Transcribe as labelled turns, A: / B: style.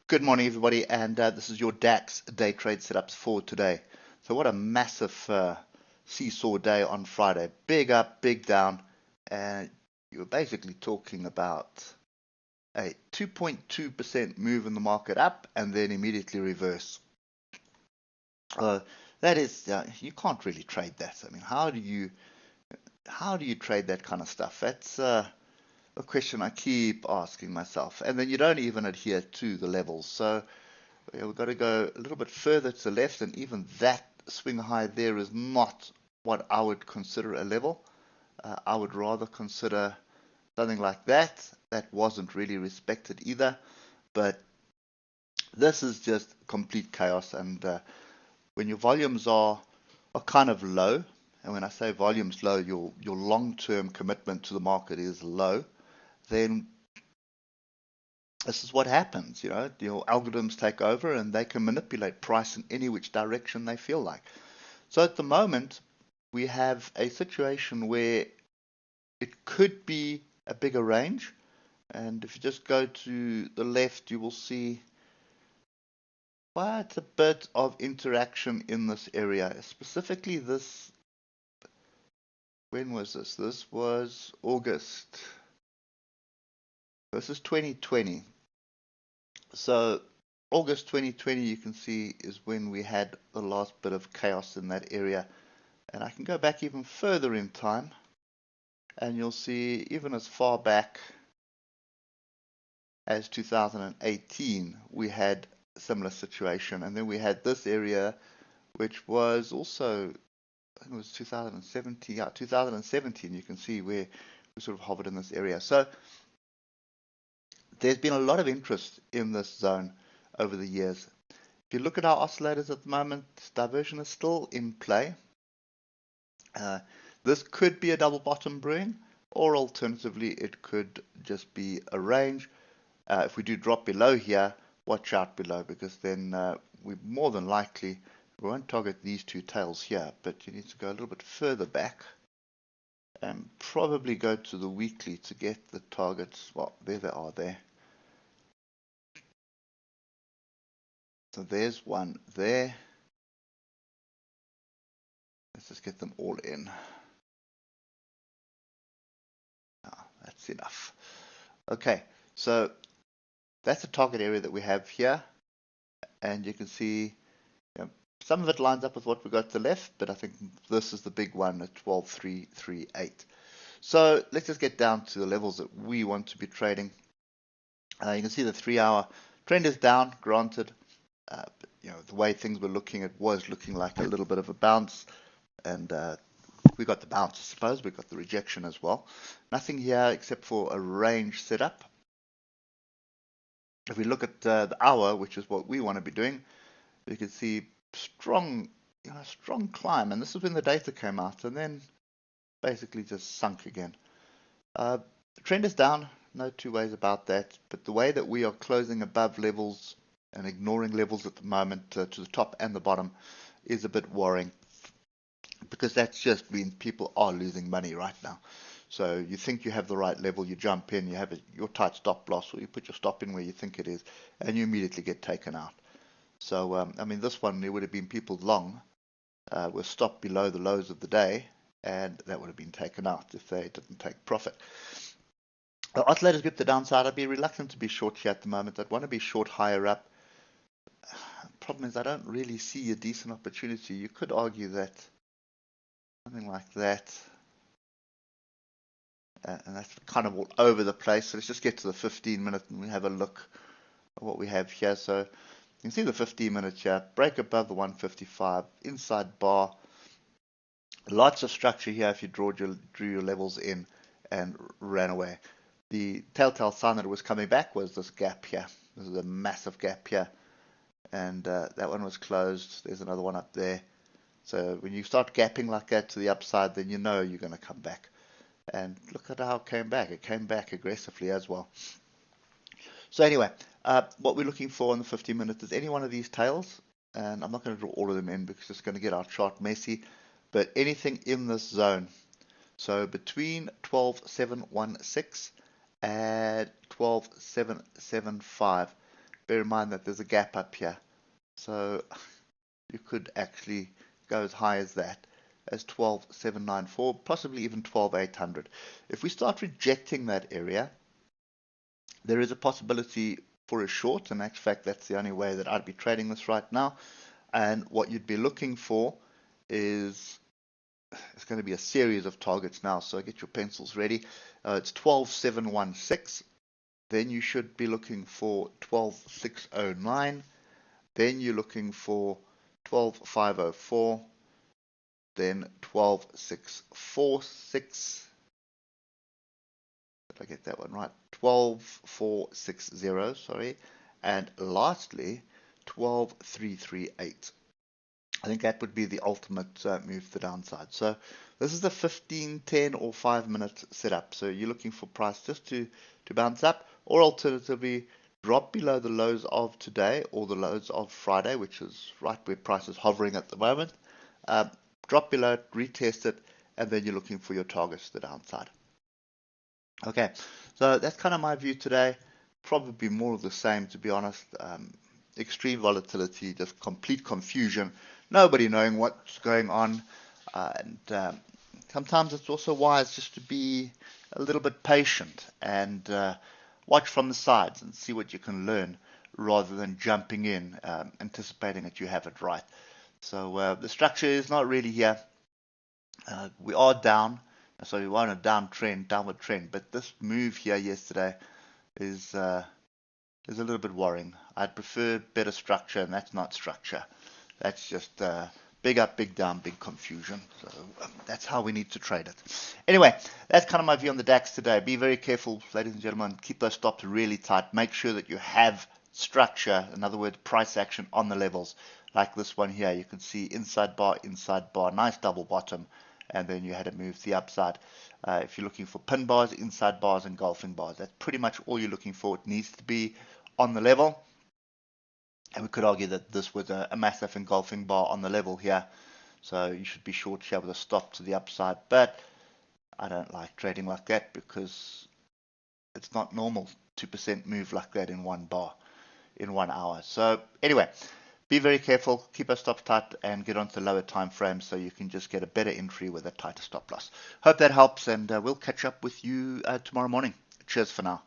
A: Good morning, everybody, and this is your DAX day trade setups for today. So, what a massive seesaw day on Friday. Big up, big down, and you're basically talking about a 2.2% move in the market up and then immediately reverse. That is, you can't really trade that. I mean, how do you trade that kind of stuff? That's a question I keep asking myself. And then you don't even adhere to the levels. So we've got to go a little bit further to the left, and even that swing high there is not what I would consider a level. I would rather consider something like that. That wasn't really respected either, but this is just complete chaos. And when your volumes are kind of low, and when I say volumes low, your long-term commitment to the market is low, then this is what happens. Your algorithms take over and they can manipulate price in any which direction they feel like. So at the moment, we have a situation where it could be a bigger range. And if you just go to the left, you will see quite a bit of interaction in this area. Specifically this, when was this? This was August. This is 2020. So August 2020, you can see, is when we had the last bit of chaos in that area. And I can go back even further in time, and you'll see even as far back as 2018, we had a similar situation. And then we had this area, which was also, I think it was 2017. Yeah, 2017, you can see where we sort of hovered in this area. So there's been a lot of interest in this zone over the years. If you look at our oscillators at the moment, diversion is still in play. This could be a double bottom brewing, or alternatively, it could just be a range. If we do drop below here, watch out below, because then we more than likely we won't target these two tails here, but you need to go a little bit further back and probably go to the weekly to get the targets. Well, there they are there. So there's one there. Let's just get them all in. That's enough. Okay, so that's a target area that we have here, and you can see some of it lines up with what we got to the left, but I think this is the big one at 12,338. So let's just get down to the levels that we want to be trading. You can see the 3-hour trend is down, granted. But, the way things were looking, it was looking like a little bit of a bounce, and we got the bounce, I suppose. We got the rejection as well. Nothing here except for a range setup. If we look at the hour, which is what we want to be doing, you can see strong climb, and this is when the data came out, and then basically just sunk again. The trend is down, no two ways about that, but the way that we are closing above levels and ignoring levels at the moment to the top and the bottom is a bit worrying, because that's just means people are losing money right now. So you think you have the right level, you jump in, you have your tight stop loss, or you put your stop in where you think it is, and you immediately get taken out. So, I mean, this one, there would have been people long were stopped below the lows of the day, and that would have been taken out if they didn't take profit. Oscillators grip the downside. I'd be reluctant to be short here at the moment. I'd want to be short higher up. The problem is I don't really see a decent opportunity. You could argue that something like that, and that's kind of all over the place. So let's just get to the 15-minute and we have a look at what we have here. So you can see the 15-minute here, break above the 155, inside bar. Lots of structure here if you drew your levels in and ran away. The telltale sign that it was coming back was this gap here. This is a massive gap here. And that one was closed. There's another one up there. So when you start gapping like that to the upside, then you know you're going to come back. And look at how it came back. It came back aggressively as well. So anyway, what we're looking for in the 15-minute is any one of these tails. And I'm not going to draw all of them in because it's going to get our chart messy. But anything in this zone. So between 12,716 and 12,775. bear in mind that there's a gap up here. So you could actually go as high as that, as 12,794, possibly even 12,800. If we start rejecting that area, there is a possibility for a short, and in fact that's the only way that I'd be trading this right now. And what you'd be looking for is, it's going to be a series of targets now, so get your pencils ready. It's 12,716. Then you should be looking for 12,609. Then you're looking for 12,504. Then 12,646. Did I get that one right? 12,460, sorry. And lastly, 12,338. I think that would be the ultimate move to the downside. So this is the 15, 10, or 5-minute setup. So you're looking for price just to bounce up, or alternatively drop below the lows of today or the lows of Friday, which is right where price is hovering at the moment. Drop below it, retest it, and then you're looking for your targets to the downside. Okay, so that's kind of my view today. Probably more of the same, to be honest. Extreme volatility, just complete confusion, nobody knowing what's going on, and sometimes it's also wise just to be a little bit patient and watch from the sides and see what you can learn, rather than jumping in, anticipating that you have it right. So the structure is not really here. We are down, so we want a downward trend, but this move here yesterday is a little bit worrying. I'd prefer better structure, and that's not structure. That's just big up, big down, big confusion. So that's how we need to trade it. Anyway, that's kind of my view on the DAX today. Be very careful, ladies and gentlemen. Keep those stops really tight. Make sure that you have structure, in other words, price action on the levels. Like this one here, you can see inside bar, nice double bottom, and then you had to move to the upside. If you're looking for pin bars, inside bars, and golfing bars, that's pretty much all you're looking for. It needs to be on the level. And we could argue that this was a massive engulfing bar on the level here. So you should be short here with a stop to the upside. But I don't like trading like that, because it's not normal 2% move like that in one bar, in 1 hour. So anyway, be very careful, keep our stops tight, and get onto lower time frames so you can just get a better entry with a tighter stop loss. Hope that helps, and we'll catch up with you tomorrow morning. Cheers for now.